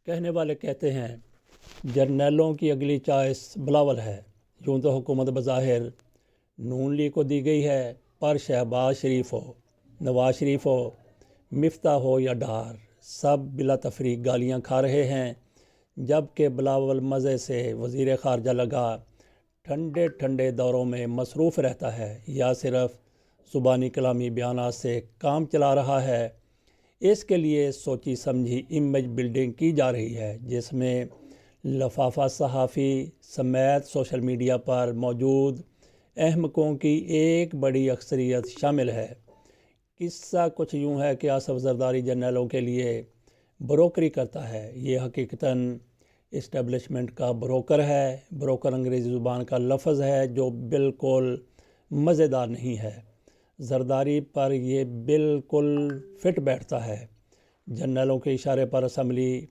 کہنے والے کہتے ہیں جرنیلوں کی اگلی چوائس بلاول ہے۔ یوں تو حکومت بظاہر نون لیگ کو دی گئی ہے، پر شہباز شریف ہو، نواز شریف ہو، مفتاح ہو یا ڈار، سب بلا تفریق گالیاں کھا رہے ہیں، جبکہ بلاول مزے سے وزیر خارجہ لگا ٹھنڈے ٹھنڈے دوروں میں مصروف رہتا ہے یا صرف زبانی کلامی بیانات سے کام چلا رہا ہے۔ اس کے لیے سوچی سمجھی امیج بلڈنگ کی جا رہی ہے، جس میں لفافہ صحافی سمیت سوشل میڈیا پر موجود احمقوں کی ایک بڑی اکثریت شامل ہے۔ قصہ کچھ یوں ہے کہ آصف زرداری جرنیلوں کے لیے بروکری کرتا ہے۔ یہ حقیقتاً اسٹیبلشمنٹ کا بروکر ہے۔ بروکر انگریزی زبان کا لفظ ہے جو بالکل مزیدار نہیں ہے۔ زرداری پر یہ بالکل فٹ بیٹھتا ہے۔ جرنیلوں کے اشارے پر اسمبلی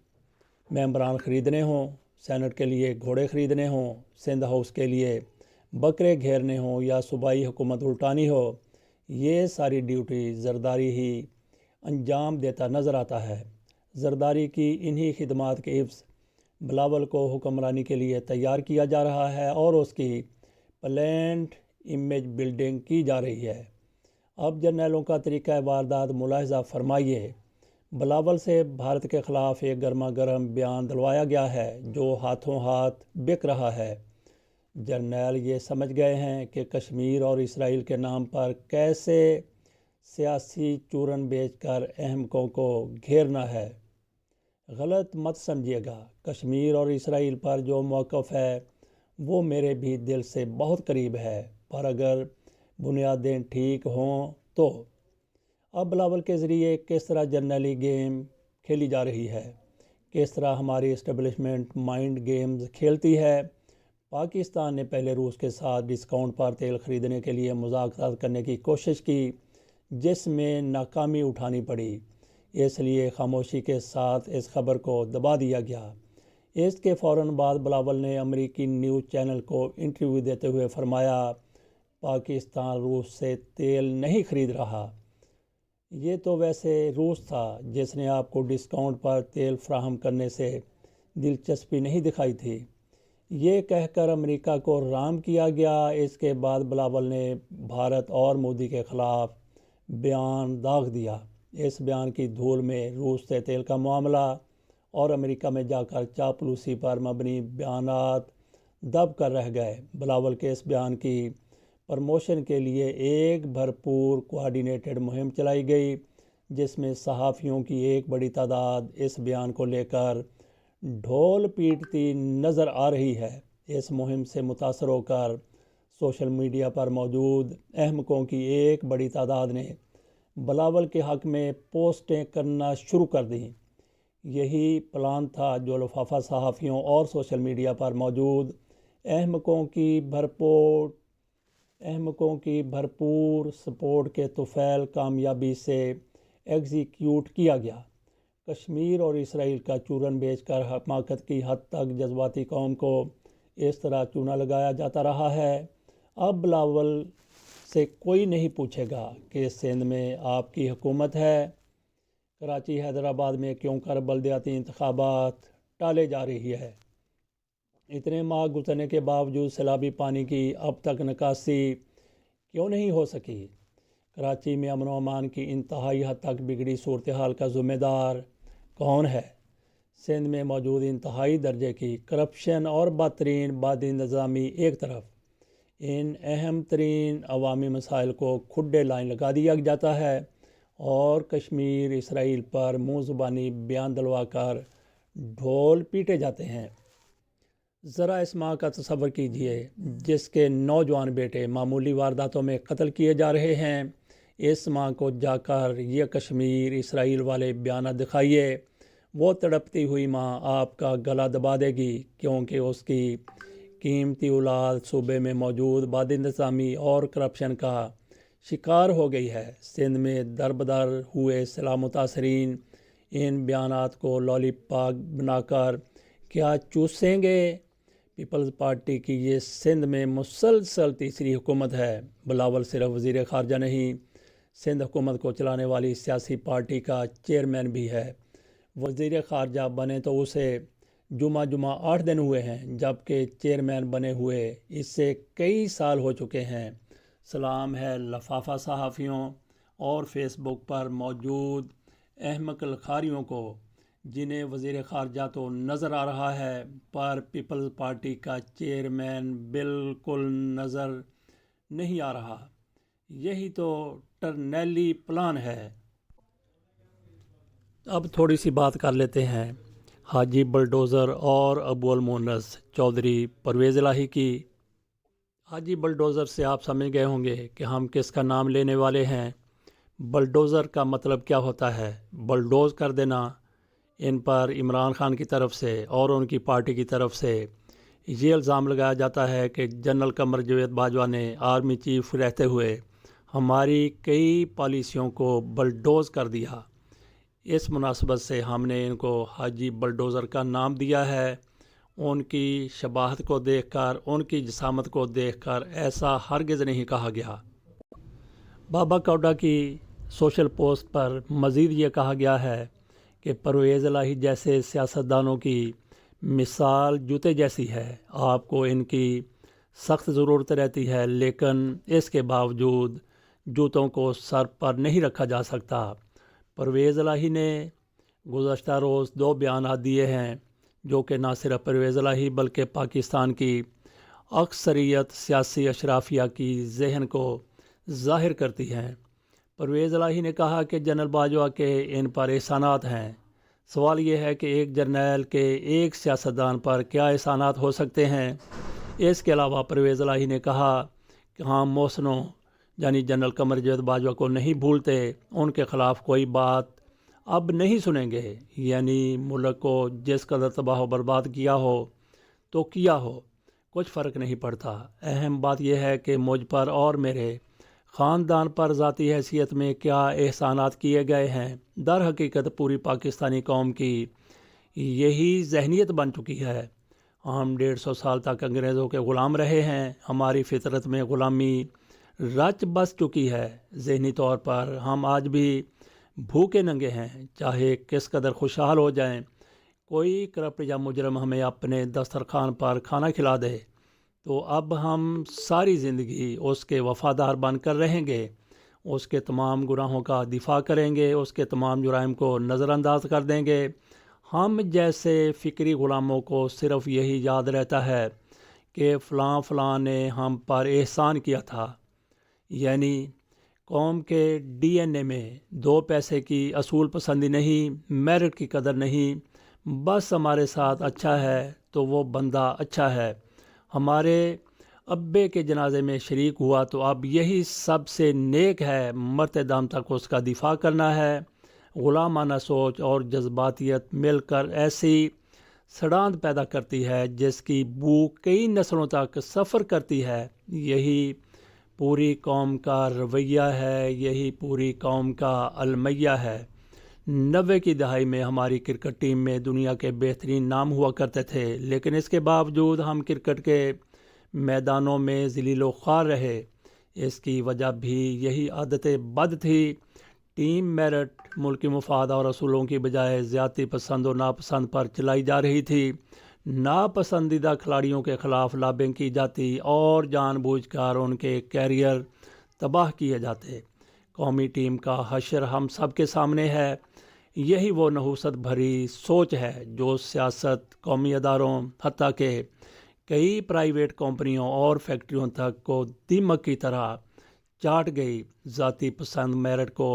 ممبران خریدنے ہوں، سینٹ کے لیے گھوڑے خریدنے ہوں، سندھ ہاؤس کے لیے بکرے گھیرنے ہوں یا صوبائی حکومت الٹانی ہو، یہ ساری ڈیوٹی زرداری ہی انجام دیتا نظر آتا ہے۔ زرداری کی انہی خدمات کے عوض بلاول کو حکمرانی کے لیے تیار کیا جا رہا ہے اور اس کی پلینڈ امیج بلڈنگ کی جا رہی ہے۔ اب جرنیلوں کا طریقہ واردات ملاحظہ فرمائیے۔ بلاول سے بھارت کے خلاف ایک گرما گرم بیان دلوایا گیا ہے جو ہاتھوں ہاتھ بک رہا ہے۔ جرنیل یہ سمجھ گئے ہیں کہ کشمیر اور اسرائیل کے نام پر کیسے سیاسی چورن بیچ کر احمقوں کو گھیرنا ہے۔ غلط مت سمجھیے گا، کشمیر اور اسرائیل پر جو موقف ہے وہ میرے بھی دل سے بہت قریب ہے، پر اگر بنیادیں ٹھیک ہوں تو۔ اب بلاول کے ذریعے کس طرح جرنیلی گیم کھیلی جا رہی ہے، کس طرح ہماری اسٹیبلشمنٹ مائنڈ گیمز کھیلتی ہے۔ پاکستان نے پہلے روس کے ساتھ ڈسکاؤنٹ پر تیل خریدنے کے لیے مذاکرات کرنے کی کوشش کی، جس میں ناکامی اٹھانی پڑی، اس لیے خاموشی کے ساتھ اس خبر کو دبا دیا گیا۔ اس کے فوراً بعد بلاول نے امریکی نیوز چینل کو انٹرویو دیتے ہوئے فرمایا، پاکستان روس سے تیل نہیں خرید رہا۔ یہ تو ویسے روس تھا جس نے آپ کو ڈسکاؤنٹ پر تیل فراہم کرنے سے دلچسپی نہیں دکھائی تھی۔ یہ کہہ کر امریکہ کو رام کیا گیا۔ اس کے بعد بلاول نے بھارت اور مودی کے خلاف بیان داغ دیا۔ اس بیان کی دھول میں روس سے تیل کا معاملہ اور امریکہ میں جا کر چاپلوسی پر مبنی بیانات دب کر رہ گئے۔ بلاول کے اس بیان کی پروموشن کے لیے ایک بھرپور کوآرڈینیٹڈ مہم چلائی گئی، جس میں صحافیوں کی ایک بڑی تعداد اس بیان کو لے کر ڈھول پیٹتی نظر آ رہی ہے۔ اس مہم سے متاثر ہو کر سوشل میڈیا پر موجود احمقوں کی ایک بڑی تعداد نے بلاول کے حق میں پوسٹیں کرنا شروع کر دیں۔ یہی پلان تھا جو لفافہ صحافیوں اور سوشل میڈیا پر موجود احمقوں کی بھرپور سپورٹ کے طفیل کامیابی سے ایگزیکیوٹ کیا گیا۔ کشمیر اور اسرائیل کا چورن بیچ کر حماقت کی حد تک جذباتی قوم کو اس طرح چونا لگایا جاتا رہا ہے۔ اب بلاول سے کوئی نہیں پوچھے گا کہ سندھ میں آپ کی حکومت ہے، کراچی حیدرآباد میں کیوں کر بلدیاتی انتخابات ٹالے جا رہی ہے۔ اتنے ماہ گزرنے کے باوجود سیلابی پانی کی اب تک نکاسی کیوں نہیں ہو سکی؟ کراچی میں امن و امان کی انتہائی حد تک بگڑی صورتحال کا ذمہ دار کون ہے؟ سندھ میں موجود انتہائی درجے کی کرپشن اور بدترین بد انتظامی ایک طرف، ان اہم ترین عوامی مسائل کو کھڈے لائن لگا دیا جاتا ہے اور کشمیر اسرائیل پر منہ زبانی بیان دلوا کر ڈھول پیٹے جاتے ہیں۔ ذرا اس ماں کا تصور کیجئے جس کے نوجوان بیٹے معمولی وارداتوں میں قتل کیے جا رہے ہیں۔ اس ماں کو جا کر یہ کشمیر اسرائیل والے بیانات دکھائیے، وہ تڑپتی ہوئی ماں آپ کا گلا دبا دے گی، کیونکہ اس کی قیمتی اولاد صوبے میں موجود بد انتظامی اور کرپشن کا شکار ہو گئی ہے۔ سندھ میں دربدر ہوئے سیلاب متاثرین ان بیانات کو لالی پاپ بنا کر کیا چوسیں گے؟ پیپلز پارٹی کی یہ سندھ میں مسلسل تیسری حکومت ہے۔ بلاول صرف وزیر خارجہ نہیں، سندھ حکومت کو چلانے والی سیاسی پارٹی کا چیئرمین بھی ہے۔ وزیر خارجہ بنے تو اسے جمعہ 8 دن ہوئے ہیں، جبکہ چیئرمین بنے ہوئے اس سے کئی سال ہو چکے ہیں۔ سلام ہے لفافہ صحافیوں اور فیس بک پر موجود احمق لکھاریوں کو، جنہیں وزیر خارجہ تو نظر آ رہا ہے پر پیپلز پارٹی کا چیئرمین بالکل نظر نہیں آ رہا۔ یہی تو ٹرنیلی پلان ہے۔ اب تھوڑی سی بات کر لیتے ہیں حاجی بلڈوزر اور ابو المونس چودھری پرویز الہی کی۔ حاجی بلڈوزر سے آپ سمجھ گئے ہوں گے کہ ہم کس کا نام لینے والے ہیں۔ بلڈوزر کا مطلب کیا ہوتا ہے؟ بلڈوز کر دینا۔ ان پر عمران خان کی طرف سے اور ان کی پارٹی کی طرف سے یہ الزام لگایا جاتا ہے کہ جنرل قمر جاوید باجوہ نے آرمی چیف رہتے ہوئے ہماری کئی پالیسیوں کو بلڈوز کر دیا۔ اس مناسبت سے ہم نے ان کو حاجی بلڈوزر کا نام دیا ہے۔ ان کی شباہت کو دیکھ کر، ان کی جسامت کو دیکھ کر ایسا ہرگز نہیں کہا گیا۔ بابا کوڈا کی سوشل پوسٹ پر مزید یہ کہا گیا ہے کہ پرویز الہی جیسے سیاستدانوں کی مثال جوتے جیسی ہے۔ آپ کو ان کی سخت ضرورت رہتی ہے، لیکن اس کے باوجود جوتوں کو سر پر نہیں رکھا جا سکتا۔ پرویز الہی نے گزشتہ روز 2 بیانات دیے ہیں جو کہ نہ صرف پرویز الہی بلکہ پاکستان کی اکثریت سیاسی اشرافیہ کی ذہن کو ظاہر کرتی ہیں۔ پرویز الہی نے کہا کہ جنرل باجوہ کے ان پر احسانات ہیں۔ سوال یہ ہے کہ ایک جرنیل کے ایک سیاستدان پر کیا احسانات ہو سکتے ہیں؟ اس کے علاوہ پرویز الہی نے کہا کہ ہم محسنوں یعنی جنرل قمر جاوید باجوہ کو نہیں بھولتے، ان کے خلاف کوئی بات اب نہیں سنیں گے۔ یعنی ملک کو جس قدر تباہ و برباد کیا ہو تو کیا ہو، کچھ فرق نہیں پڑتا۔ اہم بات یہ ہے کہ مجھ پر اور میرے خاندان پر ذاتی حیثیت میں کیا احسانات کیے گئے ہیں۔ در حقیقت پوری پاکستانی قوم کی یہی ذہنیت بن چکی ہے۔ ہم 150 سال تک انگریزوں کے غلام رہے ہیں۔ ہماری فطرت میں غلامی رچ بس چکی ہے۔ ذہنی طور پر ہم آج بھی بھوکے ننگے ہیں، چاہے کس قدر خوشحال ہو جائیں۔ کوئی کرپٹ یا مجرم ہمیں اپنے دسترخوان پر کھانا کھلا دے تو اب ہم ساری زندگی اس کے وفادار بن کر رہیں گے، اس کے تمام گناہوں کا دفاع کریں گے، اس کے تمام جرائم کو نظر انداز کر دیں گے۔ ہم جیسے فکری غلاموں کو صرف یہی یاد رہتا ہے کہ فلاں فلاں نے ہم پر احسان کیا تھا۔ یعنی قوم کے ڈی این اے میں 2 پیسے کی اصول پسندی نہیں، میرٹ کی قدر نہیں، بس ہمارے ساتھ اچھا ہے تو وہ بندہ اچھا ہے۔ ہمارے ابے کے جنازے میں شریک ہوا تو اب یہی سب سے نیک ہے، مرتے دم تک اس کا دفاع کرنا ہے۔ غلامانہ سوچ اور جذباتیت مل کر ایسی سڑاند پیدا کرتی ہے جس کی بو کئی نسلوں تک سفر کرتی ہے۔ یہی پوری قوم کا رویہ ہے، یہی پوری قوم کا المیہ ہے۔ 90 کی دہائی میں ہماری کرکٹ ٹیم میں دنیا کے بہترین نام ہوا کرتے تھے، لیکن اس کے باوجود ہم کرکٹ کے میدانوں میں ذلیل و خوار رہے۔ اس کی وجہ بھی یہی عادت بد تھی۔ ٹیم میرٹ ملکی مفاد اور اصولوں کی بجائے ذاتی پسند و ناپسند پر چلائی جا رہی تھی۔ ناپسندیدہ کھلاڑیوں کے خلاف لابنگ کی جاتی اور جان بوجھ کر ان کے کیریئر تباہ کیے جاتے۔ قومی ٹیم کا حشر ہم سب کے سامنے ہے۔ یہی وہ نحوست بھری سوچ ہے جو سیاست، قومی اداروں، حتیٰ کہ کئی پرائیویٹ کمپنیوں اور فیکٹریوں تک کو دیمک کی طرح چاٹ گئی۔ ذاتی پسند میرٹ کو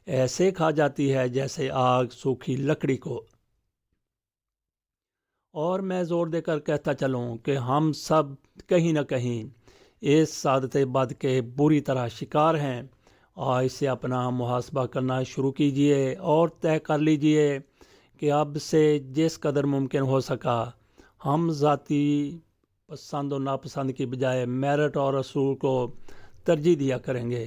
ایسے کھا جاتی ہے جیسے آگ سوکھی لکڑی کو۔ اور میں زور دے کر کہتا چلوں کہ ہم سب کہیں نہ کہیں اس عادت بد کے بری طرح شکار ہیں۔ آج سے اپنا محاسبہ کرنا شروع کیجئے اور طے کر لیجئے کہ اب سے جس قدر ممکن ہو سکا ہم ذاتی پسند و ناپسند کی بجائے میرٹ اور اصول کو ترجیح دیا کریں گے۔